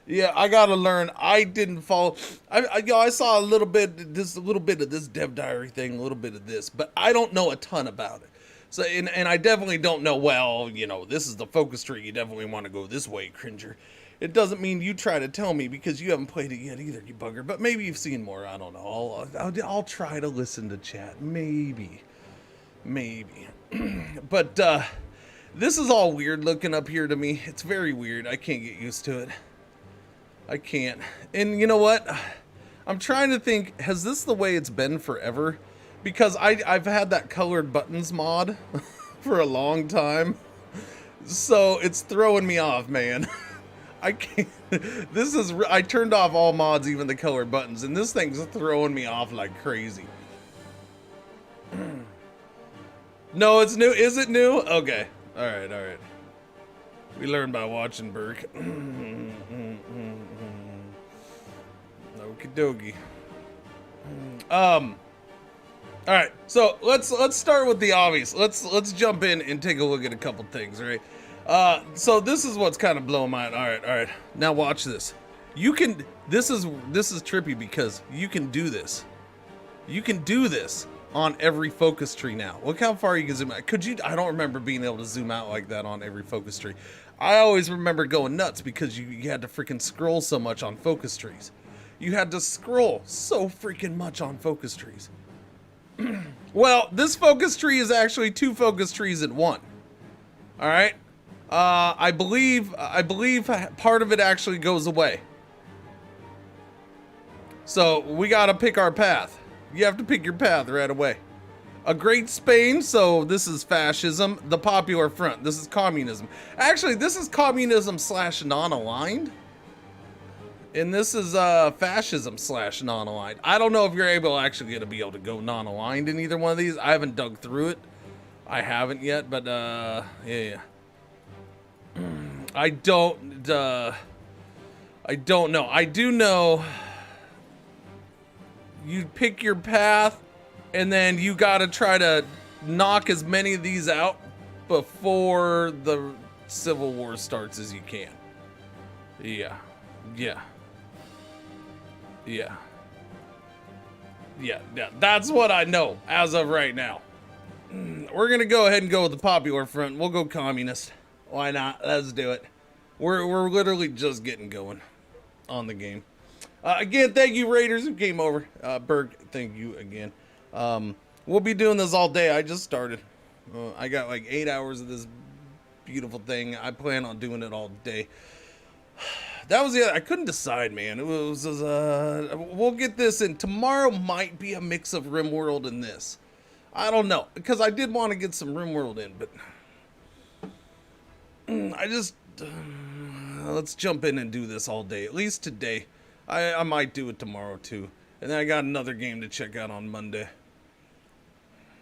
Yeah, I gotta learn. I didn't follow. I saw a little bit of this dev diary thing, a little bit of this, but I don't know a ton about it. So, and I definitely don't know. Well, this is the focus tree. You definitely want to go this way, Cringer. It doesn't mean you try to tell me because you haven't played it yet either, you bugger. But maybe you've seen more. I don't know. I'll try to listen to chat. Maybe. But this is all weird looking up here to me. It's very weird. I can't get used to it. I can't. And you know what? I'm trying to think, has this the way it's been forever? Because I've had that colored buttons mod for a long time. So it's throwing me off, man. I can't. I turned off all mods, even the colored buttons, and this thing's throwing me off like crazy. No, it's new. Is it new? Okay. All right. We learn by watching, Burke. Okie dokie. All right, so let's start with the obvious. Let's jump in and take a look at a couple things, right? So this is what's kind of blowing my mind. All right. Now watch this. You can. This is trippy because you can do this. You can do this on every focus tree now. Look how far you can zoom out. Could you? I don't remember being able to zoom out like that on every focus tree. I always remember going nuts because you had to freaking scroll so much on focus trees. You had to scroll so freaking much on focus trees. Well, this focus tree is actually 2 focus trees in one. All right. I believe part of it actually goes away. So we got to pick our path. You have to pick your path right away. A great Spain, so this is fascism. The Popular Front, this is communism. Actually, this is communism / non-aligned. And this is fascism / non-aligned. I don't know if you're actually going to be able to go non-aligned in either one of these. I haven't dug through it. I haven't yet, but yeah. I don't know. I do know you pick your path, and then you got to try to knock as many of these out before the Civil War starts as you can. Yeah. That's what I know as of right now. We're gonna go ahead and go with the Popular Front. We'll go communist. Why not? Let's do it. We're literally just getting going on the game. Again, thank you, Raiders, who came over. Berg, thank you again. We'll be doing this all day. I just started. I got like 8 hours of this beautiful thing. I plan on doing it all day. That was the other. I couldn't decide, man. It was we'll get this in. Tomorrow might be a mix of RimWorld and this. I don't know, because I did want to get some RimWorld in, but I just let's jump in and do this all day. At least today. I might do it tomorrow too. And then I got another game to check out on Monday.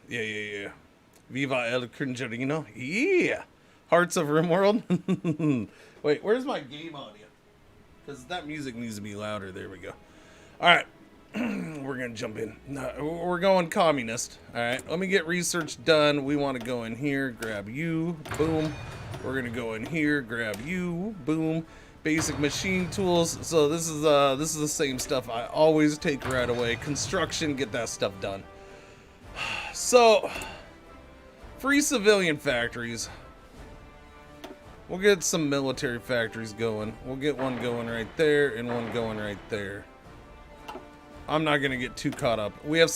Yeah. Viva el Cringerino. Yeah. Hearts of RimWorld. Wait, where's my game audio? Because that music needs to be louder. There we go. All right. We're going to jump in. No, we're going communist. All right. Let me get research done. We want to go in here. Grab you. Boom. We're going to go in here. Grab you. Boom. Basic machine tools. So this is the same stuff I always take right away. Construction. Get that stuff done. So, free civilian factories. We'll get some military factories going. We'll get one going right there and one going right there. I'm not gonna get too caught up. We have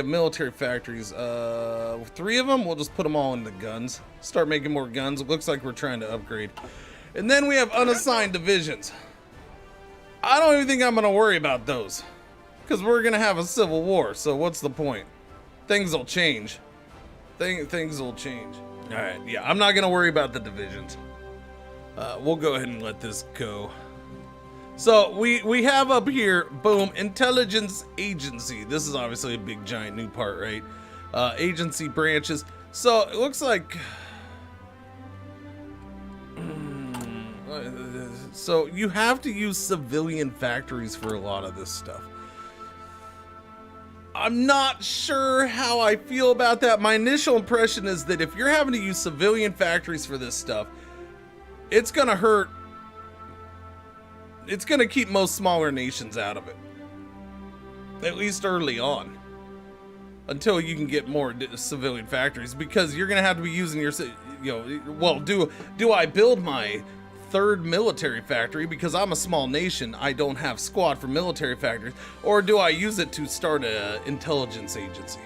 military factories. 3 of them. We'll just put them all into guns. Start making more guns. It looks like we're trying to upgrade. And then we have unassigned divisions. I don't even think I'm gonna worry about those, because we're gonna have a civil war. So what's the point? Things will change. Things will change. All right. Yeah, I'm not gonna worry about the divisions. We'll go ahead and let this go. So we have up here, boom, intelligence agency. This is obviously a big giant new part, right? Agency branches. So it looks like, so you have to use civilian factories for a lot of this stuff. I'm not sure how I feel about that. My initial impression is that if you're having to use civilian factories for this stuff, it's gonna hurt it's going to keep most smaller nations out of it. At least early on. Until you can get more civilian factories, because you're going to have to be using your, well, do I build my third military factory because I'm a small nation, I don't have squad for military factories, or do I use it to start a intelligence agency?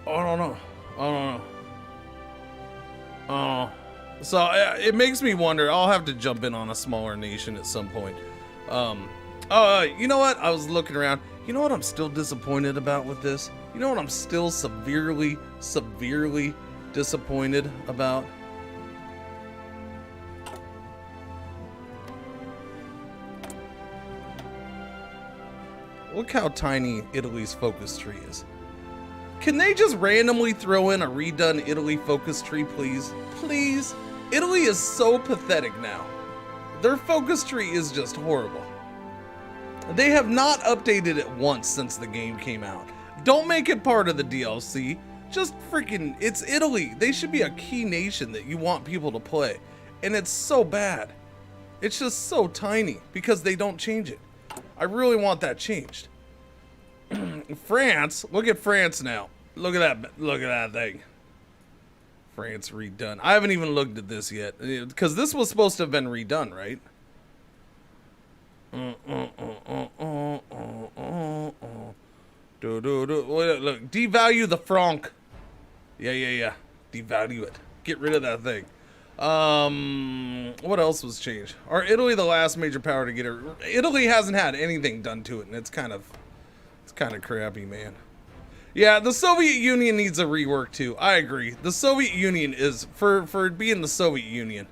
I don't know. So it makes me wonder. I'll have to jump in on a smaller nation at some point. You know what? I was looking around. You know what I'm still disappointed about with this? You know what I'm still severely disappointed about? Look how tiny Italy's focus tree is. Can they just randomly throw in a redone Italy focus tree, please? Please? Italy is so pathetic now. Their focus tree is just horrible. They have not updated it once since the game came out. Don't make it part of the DLC. Just freaking, it's Italy. They should be a key nation that you want people to play. And it's so bad. It's just so tiny because they don't change it. I really want that changed. France, look at France now. Look at that thing. France redone. I haven't even looked at this yet because this was supposed to have been redone, right? Look, devalue the franc. Yeah. Devalue it. Get rid of that thing. What else was changed? Are Italy the last major power to get it? Italy hasn't had anything done to it, and it's kind of crappy, man. Yeah, the Soviet Union needs a rework too. I agree. The Soviet Union is for being the Soviet Union.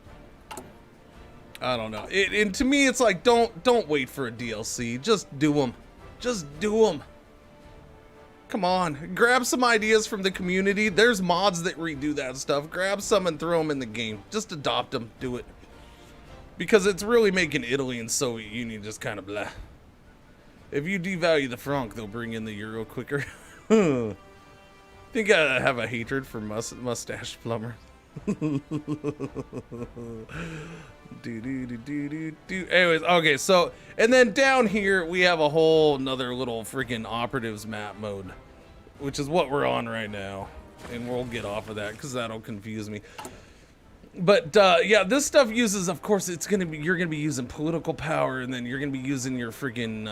I don't know. And to me, it's like don't wait for a DLC. Just do them. Just do them. Come on, grab some ideas from the community. There's mods that redo that stuff. Grab some and throw them in the game. Just adopt them. Do it. Because it's really making Italy and Soviet Union just kind of blah. If you devalue the franc, they'll bring in the euro quicker. Think I have a hatred for mustache plumbers. Anyways, okay, so and then down here we have a whole another little freaking operatives map mode, which is what we're on right now, and we'll get off of that because that'll confuse me. But yeah, this stuff uses, of course, you're gonna be using political power, and then you're gonna be using your freaking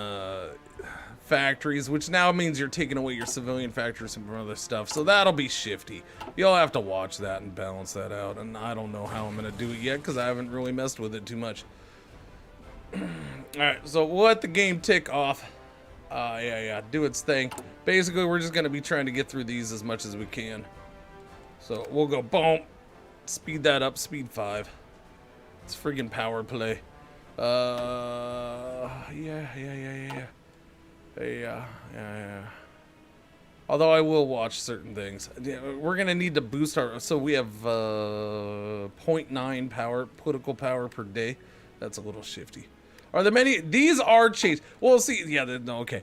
factories, which now means you're taking away your civilian factories and other stuff, so that'll be shifty. You'll have to watch that and balance that out, and I don't know how I'm gonna do it yet because I haven't really messed with it too much. Alright, so we'll let the game tick off. Yeah, do its thing. Basically, we're just gonna be trying to get through these as much as we can. So we'll go boom, speed that up, speed 5. It's friggin' power play. Yeah. Although I will watch certain things. We're gonna need to boost our. So we have 0.9 power, political power per day. That's a little shifty. Are there many? These are changed. Well, see, yeah, no, okay.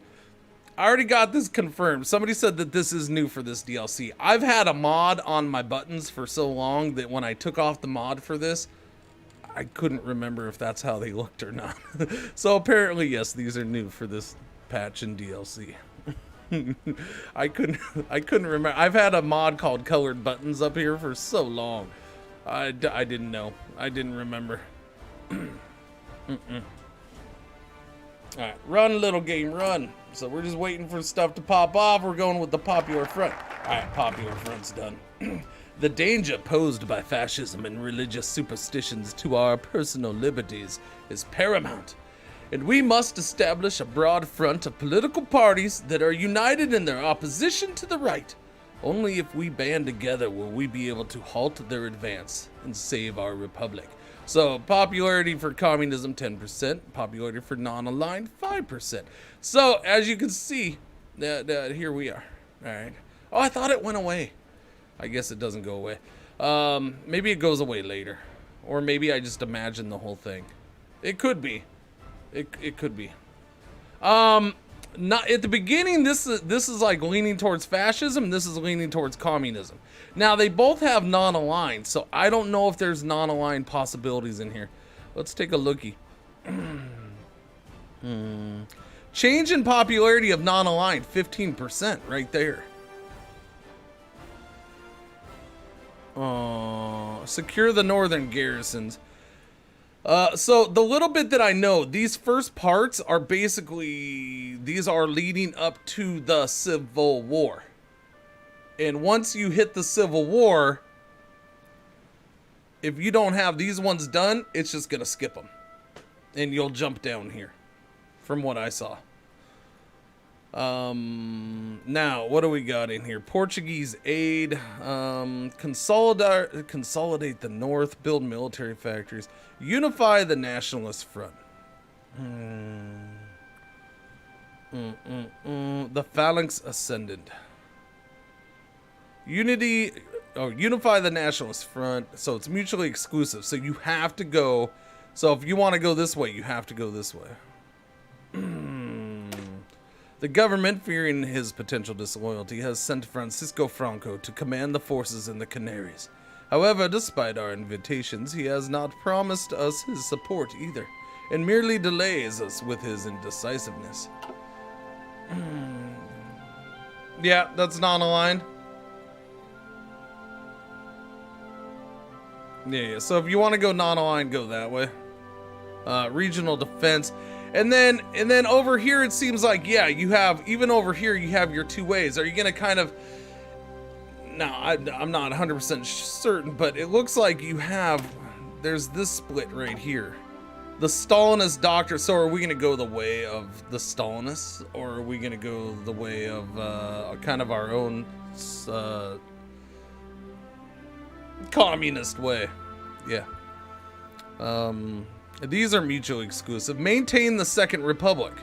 I already got this confirmed. Somebody said that this is new for this DLC. I've had a mod on my buttons for so long that when I took off the mod for this, I couldn't remember if that's how they looked or not. So apparently, yes, these are new for this patch and DLC. I couldn't remember. I've had a mod called colored buttons up here for so long. I didn't know. I didn't remember. Alright, run, little game, run. So we're just waiting for stuff to pop off. We're going with the popular front. Alright, popular front's done. The danger posed by fascism and religious superstitions to our personal liberties is paramount, and we must establish a broad front of political parties that are united in their opposition to the right. Only if we band together will we be able to halt their advance and save our republic. So, popularity for communism, 10%. Popularity for non-aligned, 5%. So, as you can see, here we are. Alright. Oh, I thought it went away. I guess it doesn't go away. Maybe it goes away later. Or maybe I just imagined the whole thing. It could be. It could be. Not at the beginning. This is like leaning towards fascism. This is leaning towards communism. Now they both have non-aligned, so I don't know if there's non-aligned possibilities in here. Let's take a lookie. Change in popularity of non-aligned, 15% right there. Secure the northern garrisons. So the little bit that I know, these first parts are basically, these are leading up to the Civil War. And once you hit the Civil War, if you don't have these ones done, it's just gonna skip them. And you'll jump down here, from what I saw. Now, what do we got in here? Portuguese aid, consolidate the North, build military factories, unify the Nationalist Front. The Phalanx Ascendant. Unify the Nationalist Front, so it's mutually exclusive, so you have to go, so if you want to go this way, you have to go this way. The government, fearing his potential disloyalty, has sent Francisco Franco to command the forces in the Canaries. However, despite our invitations, he has not promised us his support either, and merely delays us with his indecisiveness. Yeah, that's non-aligned. Yeah, so if you want to go non-aligned, go that way. Regional defense. And then over here, it seems like, yeah, you have, even over here, you have your two ways. Are you going to kind of, no, I'm not 100% certain, but it looks like you have, there's this split right here. The Stalinist doctor, so are we going to go the way of the Stalinists, or are we going to go the way of kind of our own communist way? Yeah. These are mutually exclusive. Maintain the Second Republic.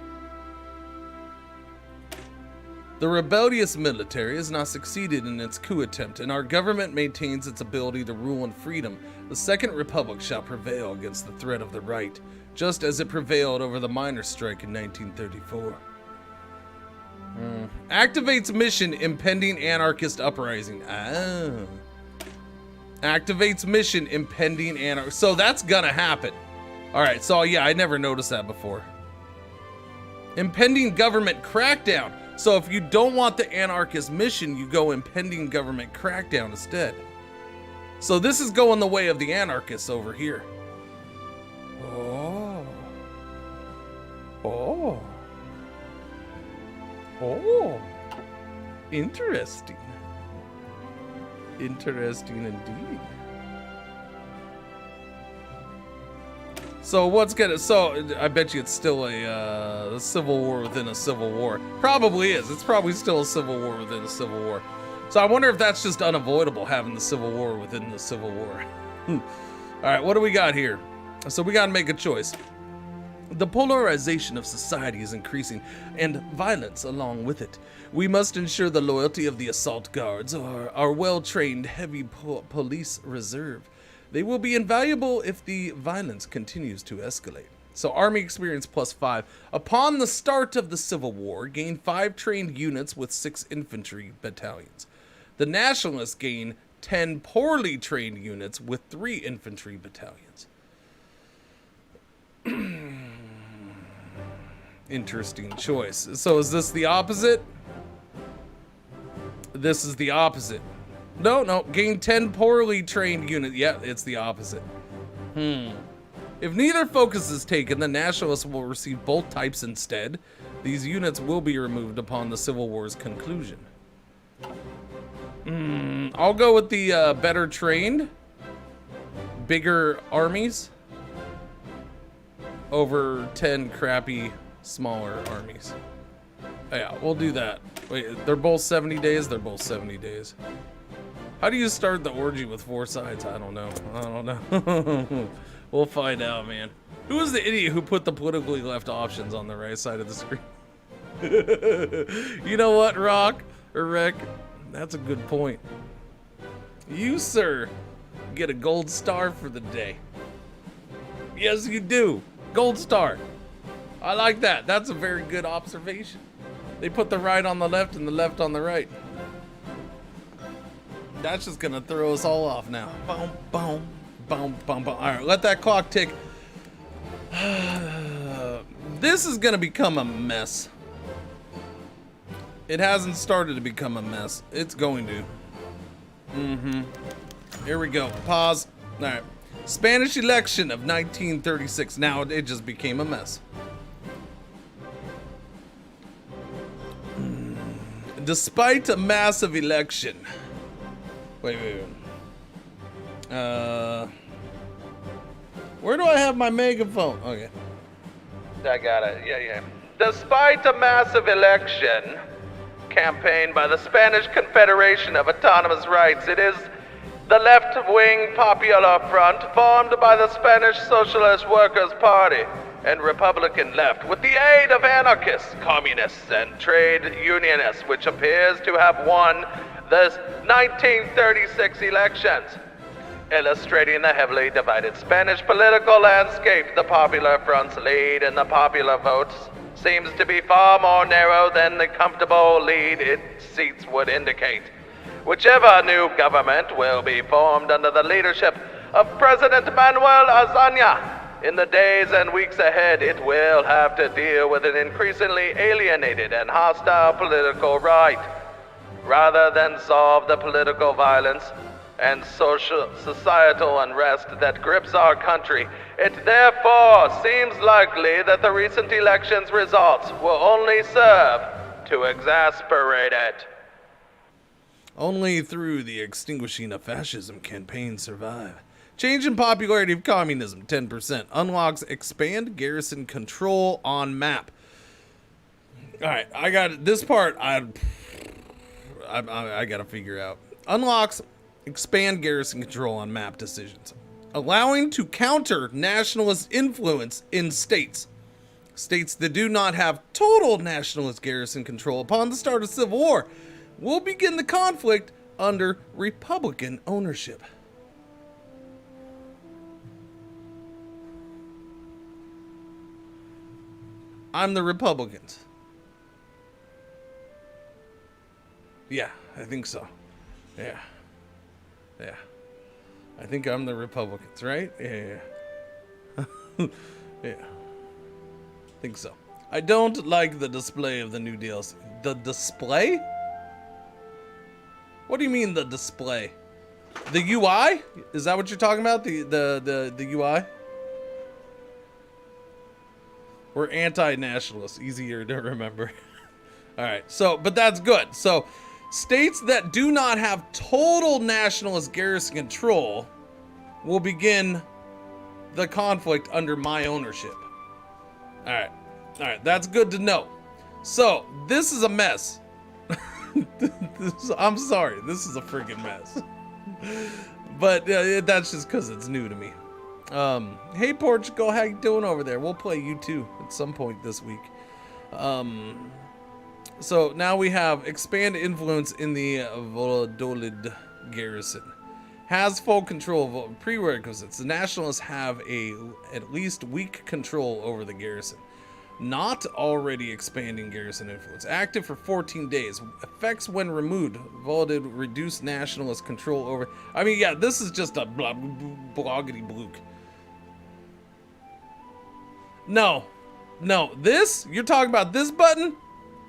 The rebellious military has not succeeded in its coup attempt, and our government maintains its ability to rule in freedom. The Second Republic shall prevail against the threat of the right, just as it prevailed over the miners' strike in 1934. Activates mission impending anarchist uprising. Activates mission impending anarchist. So that's gonna happen. Alright, so yeah, I never noticed that before. Impending government crackdown. So if you don't want the anarchist mission, you go impending government crackdown instead. So this is going the way of the anarchists over here. Oh. Oh. Oh. Interesting. Interesting indeed. So what's gonna, so I bet you it's still a civil war within a civil war. Probably is. It's probably still a civil war within a civil war. So I wonder if that's just unavoidable, having the civil war within the civil war. All right, what do we got here? So we gotta make a choice. The polarization of society is increasing, and violence along with it. We must ensure the loyalty of the assault guards, or our well-trained heavy police reserve. They will be invaluable if the violence continues to escalate. So Army experience +5. Upon the start of the Civil War, gain 5 trained units with 6 infantry battalions. The Nationalists gain 10 poorly trained units with 3 infantry battalions. Interesting choice. So is this the opposite? This is the opposite. No, gain 10 poorly trained units. Yeah, it's the opposite. If neither focus is taken, the Nationalists will receive both types instead. These units will be removed upon the Civil War's conclusion. I'll go with the better trained, bigger armies over 10 crappy, smaller armies. Yeah, we'll do that. Wait, they're both 70 days? They're both 70 days. How do you start the orgy with 4 sides? I don't know. We'll find out, man. Who was the idiot who put the politically left options on the right side of the screen? You know what, Rock or Rick? That's a good point. You, sir, get a gold star for the day. Yes, you do. Gold star. I like that. That's a very good observation. They put the right on the left and the left on the right. That's just gonna throw us all off now. Boom, boom, boom, boom, boom. All right, let that clock tick. this is gonna become a mess. It hasn't started to become a mess. It's going to. Here we go. Pause. All right. Spanish election of 1936. Now it just became a mess. Despite a massive election. Wait. Where do I have my megaphone? Okay. I got it. Yeah. Despite a massive election campaign by the Spanish Confederation of Autonomous Rights, it is the left-wing Popular Front, formed by the Spanish Socialist Workers' Party and Republican left, with the aid of anarchists, communists, and trade unionists, which appears to have won the 1936 elections. Illustrating the heavily divided Spanish political landscape, the Popular Front's lead in the popular votes seems to be far more narrow than the comfortable lead its seats would indicate. Whichever new government will be formed under the leadership of President Manuel Azaña in the days and weeks ahead, it will have to deal with an increasingly alienated and hostile political right. Rather than solve the political violence and societal unrest that grips our country, it therefore seems likely that the recent election's results will only serve to exasperate it. Only through the extinguishing of fascism can pain survive. Change in popularity of communism, 10%. Unlocks expand garrison control on map. Alright, I got this part I gotta figure out. Unlocks expand garrison control on map decisions, allowing to counter nationalist influence in states. States that do not have total nationalist garrison control upon the start of civil war will begin the conflict under Republican ownership. I'm the Republicans. Yeah, I think so. Yeah. I think I'm the Republicans, right? Yeah. Yeah. Think so. I don't like the display of the new DLC. The display? What do you mean the display? The UI? Is that what you're talking about? The UI? We're anti-nationalists. Easier to remember. Alright, but that's good. So, states that do not have total nationalist garrison control will begin the conflict under my ownership. Alright, that's good to know. So, this is a mess. I'm sorry, this is a freaking mess. But that's just because it's new to me. Hey Portugal, how you doing over there? We'll play you too at some point this week. So now we have expand influence in the Valladolid garrison. Has full control of prerequisites. The nationalists have at least weak control over the garrison. Not already expanding garrison influence. Active for 14 days. Effects when removed. Valladolid reduced nationalist control over. I mean, yeah, this is just a bloggity blook. No. This? You're talking about this button?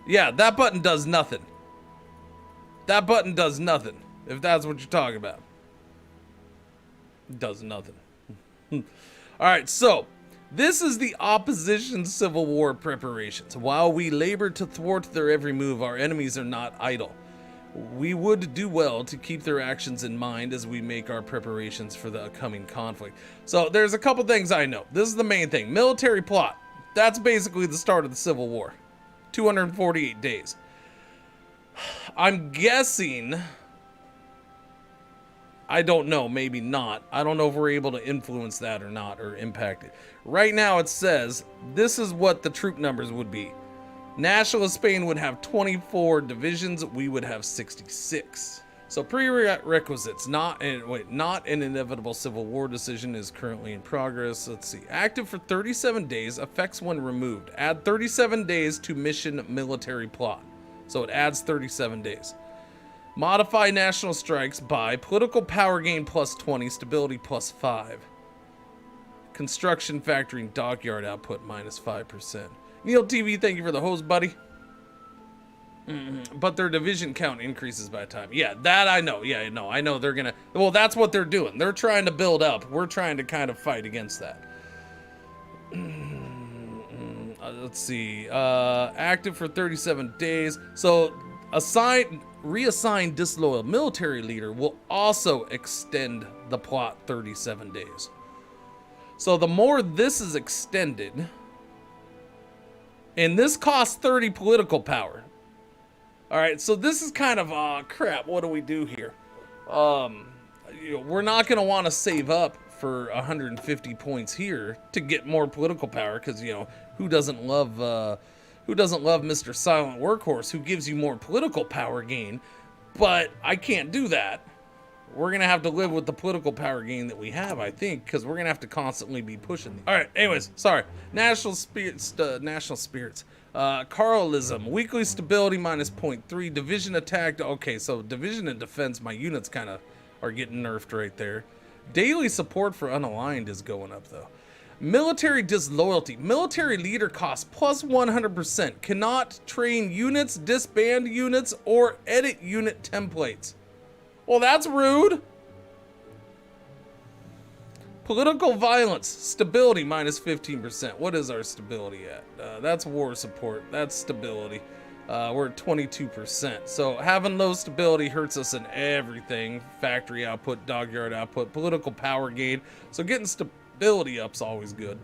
Yeah, that button does nothing. That button does nothing, if that's what you're talking about. It does nothing. Alright, so, this is the opposition civil war preparations. While we labor to thwart their every move, our enemies are not idle. We would do well to keep their actions in mind as we make our preparations for the upcoming conflict. So, there's a couple things I know. This is the main thing. Military plot. That's basically the start of the Civil War. 248 days. I'm guessing, I don't know, maybe not. I don't know if we're able to influence that or not, or impact it. Right now it says, this is what the troop numbers would be. Nationalist Spain would have 24 divisions, we would have 66. So prerequisites, not an inevitable civil war decision is currently in progress. Let's see. Active for 37 days, effects when removed. Add 37 days to mission military plot. So it adds 37 days. Modify national strikes by political power gain plus 20, stability plus 5. Construction factory and dockyard output minus 5%. Neil TV, thank you for the hose, buddy. But their division count increases by time. Yeah, that I know. Yeah, no, I know they're gonna. Well, that's what they're doing. They're trying to build up. We're trying to kind of fight against that. Let's see. Active for 37 days. So, reassign disloyal military leader will also extend the plot 37 days. So the more this is extended, and this costs 30 political power. All right, so this is kind of, crap, what do we do here? We're not going to want to save up for 150 points here to get more political power, because, who doesn't love Mr. Silent Workhorse, who gives you more political power gain? But I can't do that. We're going to have to live with the political power gain that we have, I think, because we're going to have to constantly be pushing these. All right, anyways, sorry. National spirits. Carlism, weekly stability minus 0.3, division attack. Okay, so division and defense, my units kind of are getting nerfed right there. Daily support for unaligned is going up, though. Military disloyalty. Military leader cost plus 100%. Cannot train units, disband units, or edit unit templates. Well, that's rude. Political violence. Stability minus 15%. What is our stability at? That's war support. That's stability. We're at 22%. So having low stability hurts us in everything. Factory output, dockyard output, political power gain. So getting stability up's always good.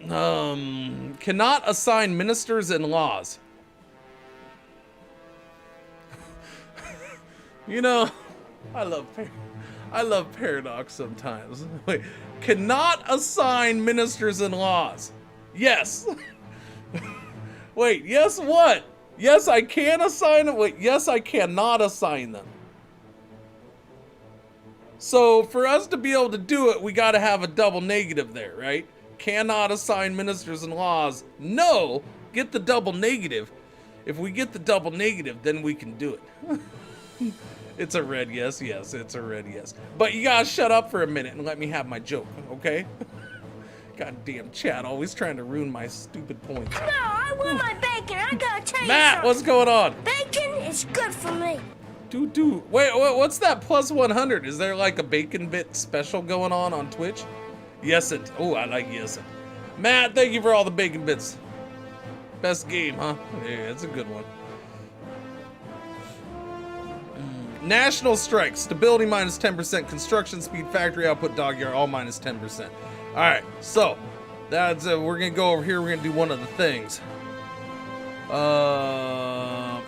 Cannot assign ministers and laws. I love paradox sometimes. Wait, cannot assign ministers and laws. Yes. Wait, yes what? Yes, I can assign them. Wait, yes, I cannot assign them. So for us to be able to do it, we got to have a double negative there, right? Cannot assign ministers and laws. No, get the double negative. If we get the double negative, then we can do it. It's a red yes, yes, it's a red yes. But you gotta shut up for a minute and let me have my joke, okay? Goddamn chat, always trying to ruin my stupid points. No, I want my bacon. I gotta tell you Matt, something. what's going on? Bacon is good for me. Wait, what's that plus 100? Is there like a bacon bit special going on Twitch? Yes it. Oh, I like yes it. Matt, thank you for all the bacon bits. Best game, huh? Yeah, it's a good one. National strike, stability minus 10%, construction speed, factory output, dockyard, all minus 10%. All right, so that's we're gonna go over here. We're gonna do one of the things.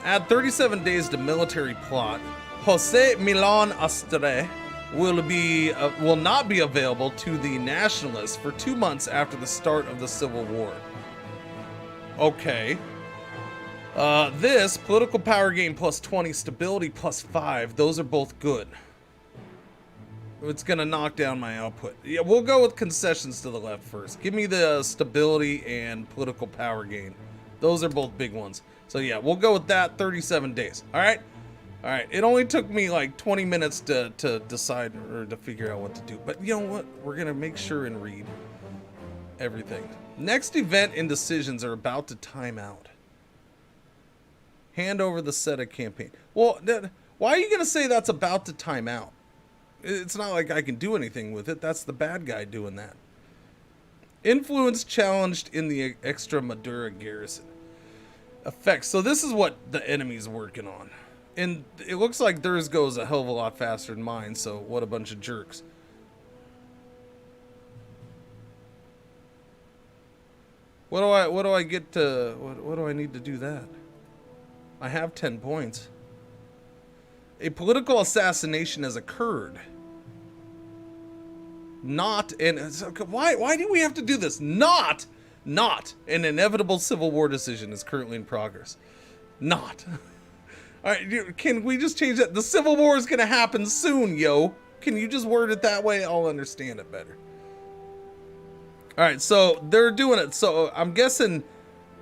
Add 37 days to military plot. Jose Milan Astre will not be available to the nationalists for 2 months after the start of the Civil War. Okay. This, political power gain plus 20, stability plus 5, those are both good. It's gonna knock down my output. Yeah, we'll go with concessions to the left first. Give me the stability and political power gain. Those are both big ones. So yeah, we'll go with that, 37 days. Alright? Alright, it only took me like 20 minutes to decide or to figure out what to do. But you know what? We're gonna make sure and read everything. Next event and decisions are about to time out. Hand over the SETA campaign. Well, why are you going to say that's about to time out? It's not like I can do anything with it. That's the bad guy doing that. Influence challenged in the Extremadura garrison. Effects. So this is what the enemy's working on. And it looks like theirs goes a hell of a lot faster than mine, so what a bunch of jerks. What do I get to... What do I need to do that? I have 10 points. A political assassination has occurred. Why do we have to do this? Not an inevitable civil war decision is currently in progress. Not. All right, can we just change that? The civil war is going to happen soon, yo. Can you just word it that way? I'll understand it better. All right, so they're doing it. So I'm guessing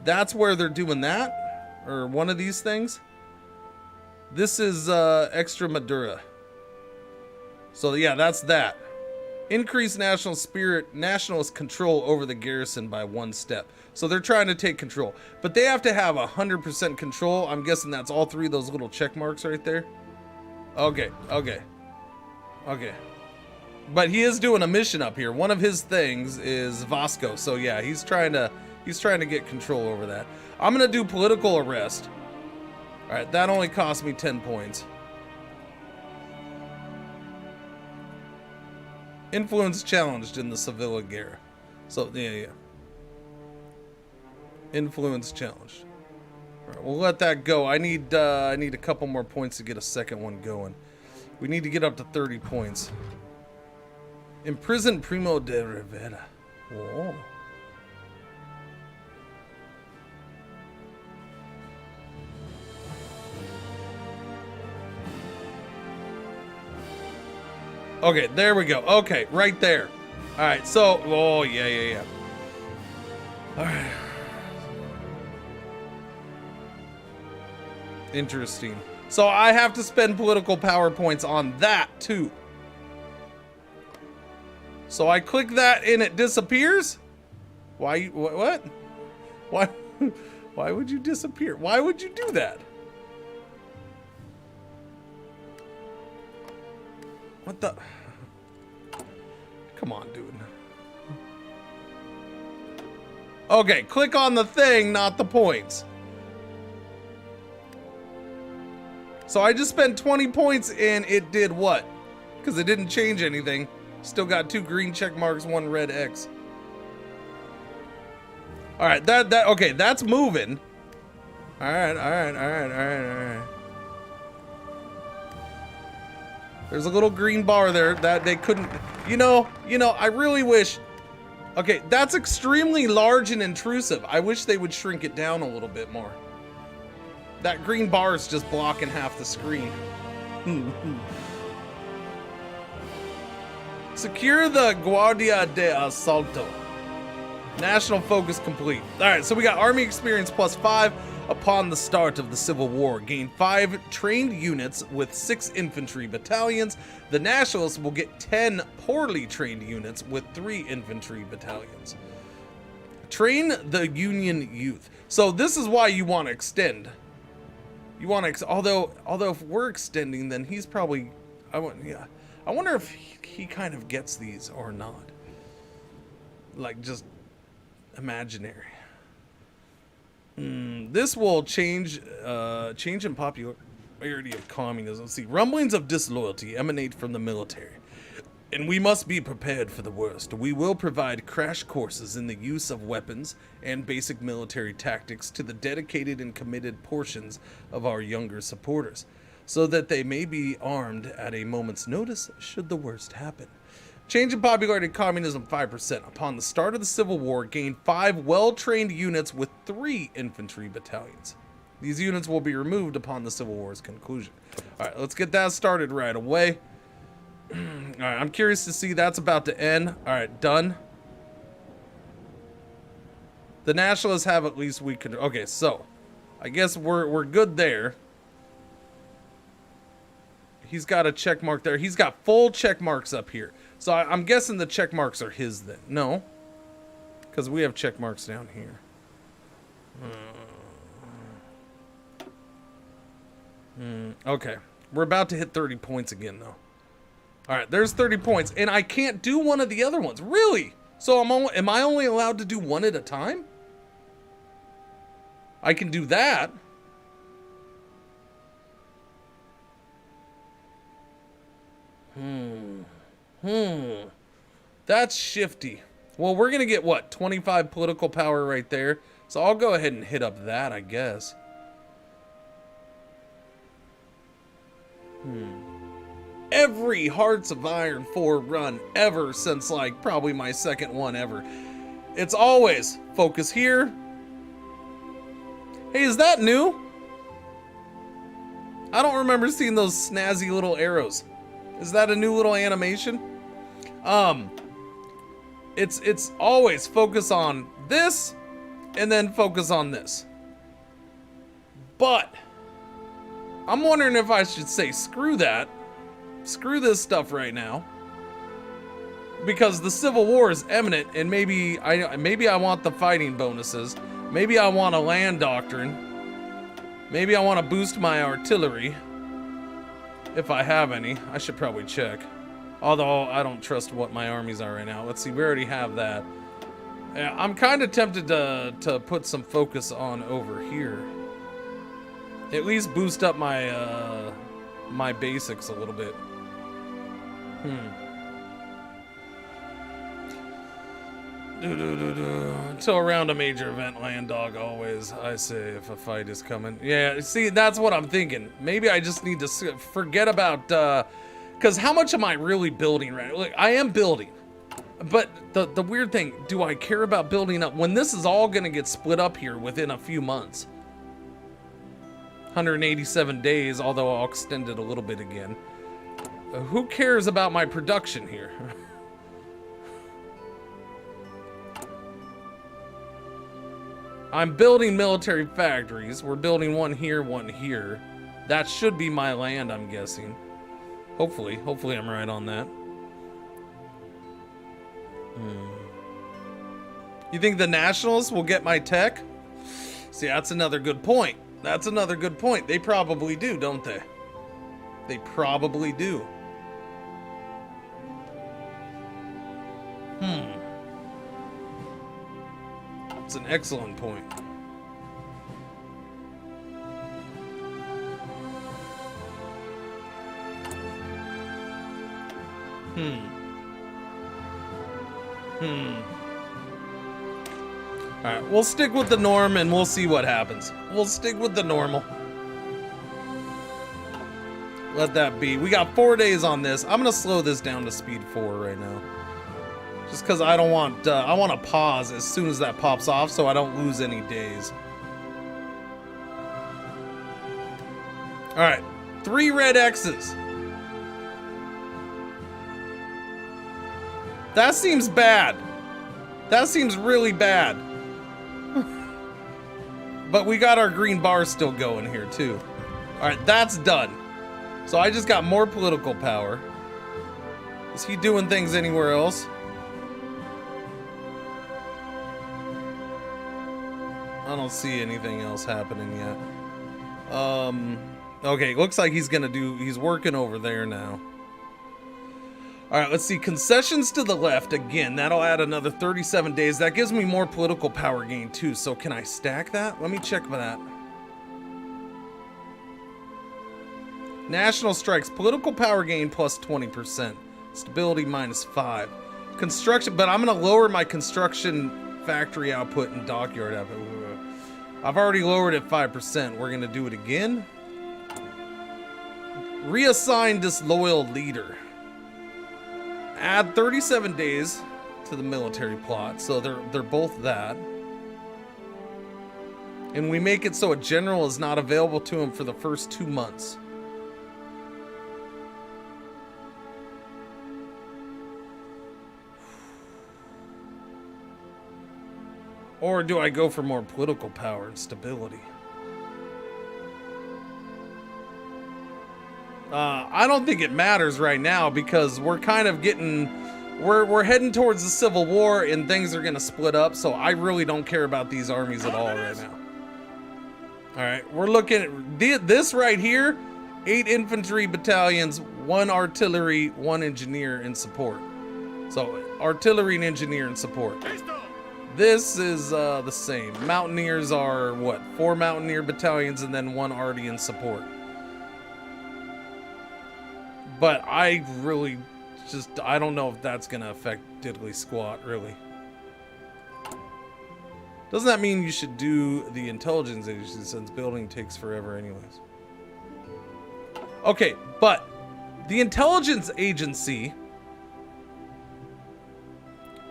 that's where they're doing that. Or one of these things. This is Extremadura. So yeah, that's that. Increase nationalist control over the garrison by 1 step. So they're trying to take control. But they have to have 100% control. I'm guessing that's all 3 of those little check marks right there. Okay. But he is doing a mission up here. One of his things is Vasco. So yeah, he's trying to get control over that. I'm gonna do political arrest. All right, that only cost me 10 points. Influence challenged in the Sevilla Guerra. So yeah. Influence challenged. All right, we'll let that go. I need a couple more points to get a second one going. We need to get up to 30 points. Imprison Primo de Rivera. Whoa. Okay, there we go. Okay, right there. All right, so, oh, yeah. All right. Interesting. So I have to spend political power points on that, too. So I click that and it disappears? Why, what? Why would you disappear? Why would you do that? What the? Come on, dude. Okay, click on the thing, not the points. So I just spent 20 points and it did what? Because it didn't change anything. Still got 2 green check marks, 1 red X. All right, okay, that's moving. All right. There's a little green bar there that they couldn't, you know, I really wish, okay, that's extremely large and intrusive. I wish they would shrink it down a little bit more. That green bar is just blocking half the screen. Secure the Guardia de Asalto. National focus complete. All right, so we got Army experience +5 upon the start of the Civil War. Gain 5 trained units with 6 infantry battalions. The Nationalists will get 10 poorly trained units with 3 infantry battalions. Train the Union youth. So this is why you want to extend. You want to, although if we're extending, then he's probably, I wonder if he kind of gets these or not. Like just imaginary. This will change in popularity of communism. See, rumblings of disloyalty emanate from the military, and we must be prepared for the worst. We will provide crash courses in the use of weapons and basic military tactics to the dedicated and committed portions of our younger supporters, so that they may be armed at a moment's notice should the worst happen. Change in popularity of communism 5%. Upon the start of the Civil War, gain 5 well-trained units with 3 infantry battalions. These units will be removed upon the Civil War's conclusion. All right, let's get that started right away. All right, I'm curious to see that's about to end. All right, done. The Nationalists have at least we could. Okay, so I guess we're good there. He's got a check mark there. He's got full check marks up here. So I'm guessing the check marks are his then. No, because we have check marks down here. Okay, we're about to hit 30 points again though. All right, there's 30 points, and I can't do one of the other ones. Really? So am I only allowed to do one at a time? I can do that. That's shifty. Well, we're gonna get what, 25 political power right there. So I'll go ahead and hit up that, I guess. Every Hearts of Iron 4 run ever since like probably my second one ever. It's always focus here. Hey, is that new? I don't remember seeing those snazzy little arrows. Is that a new little animation? It's always focus on this and then focus on this. But I'm wondering if I should say screw that. Screw this stuff right now. because the Civil War is imminent, and maybe I want the fighting bonuses. Maybe I want a land doctrine. Maybe I want to boost my artillery. If I have any. I should probably check. Although, I don't trust what my armies are right now. Let's see, we already have that. Yeah, I'm kind of tempted to put some focus on over here. At least boost up my, my basics a little bit. Until around a major event, land dog always, I say, if a fight is coming. Yeah, see, that's what I'm thinking. Maybe I just need to forget about, because how much am I really building right now? Look, I am building. But the weird thing, do I care about building up when this is all going to get split up here within a few months? 187 days, although I'll extend it a little bit again. Who cares about my production here? I'm building military factories. We're building one here, one here. That should be my land, I'm guessing. Hopefully I'm right on that. You think the Nationalists will get my tech? See, that's another good point. That's another good point. They probably do, don't they? They probably do. It's an excellent point. Alright, we'll stick with the norm and we'll see what happens. We'll stick with the normal. Let that be. We got 4 days on this. I'm gonna slow this down to speed 4 right now. Just because I don't want, I want to pause as soon as that pops off so I don't lose any days. Alright, 3 red X's. That seems bad. That seems really bad. But we got our green bar still going here too. Alright, that's done. So I just got more political power. Is he doing things anywhere else? I don't see anything else happening yet. Okay, looks like he's working over there now. Alright, let's see. Concessions to the left. Again, that'll add another 37 days. That gives me more political power gain too. So can I stack that? Let me check for that. National strikes. Political power gain plus 20%. Stability minus 5. Construction, but I'm going to lower my construction factory output and dockyard output. I've already lowered it 5%. We're going to do it again. Reassign disloyal leader. Add 37 days to the military plot. So they're both that. And we make it so a general is not available to him for the first 2 months. Or do I go for more political power and stability? I don't think it matters right now because we're kind of we're heading towards the Civil War and things are gonna split up, so I really don't care about these armies at all right now. Alright, we're looking at this right here, 8 infantry battalions, 1 artillery, 1 engineer in support. So, artillery and engineer in support. This is the same. Mountaineers are, what, 4 Mountaineer battalions and then 1 arty in support. But I really I don't know if that's going to affect diddly squat, really. Doesn't that mean you should do the intelligence agency since building takes forever anyways? Okay, but the intelligence agency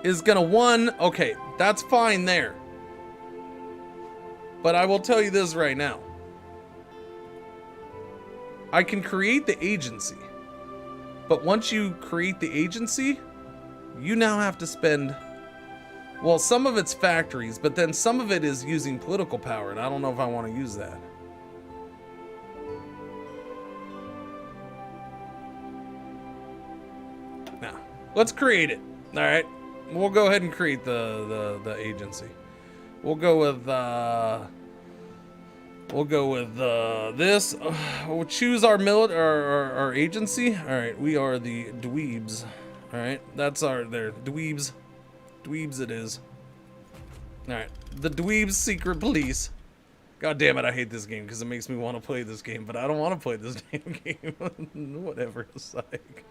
is gonna okay, that's fine there. But I will tell you this right now. I can create the agency. But once you create the agency, you now have to spend, well, some of it's factories, but then some of it is using political power, and I don't know if I want to use that. Now, let's create it. All right, we'll go ahead and create the agency. We'll go with this. We'll choose our our agency. All right, we are the dweebs. All right, that's our dweebs. Dweebs it is. All right, the dweebs secret police. God damn it, I hate this game because it makes me want to play this game, but I don't want to play this damn game. Whatever, it's like.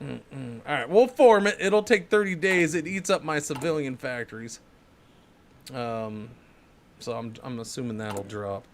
Alright, we'll form it. It'll take 30 days. It eats up my civilian factories. So I'm assuming that'll drop.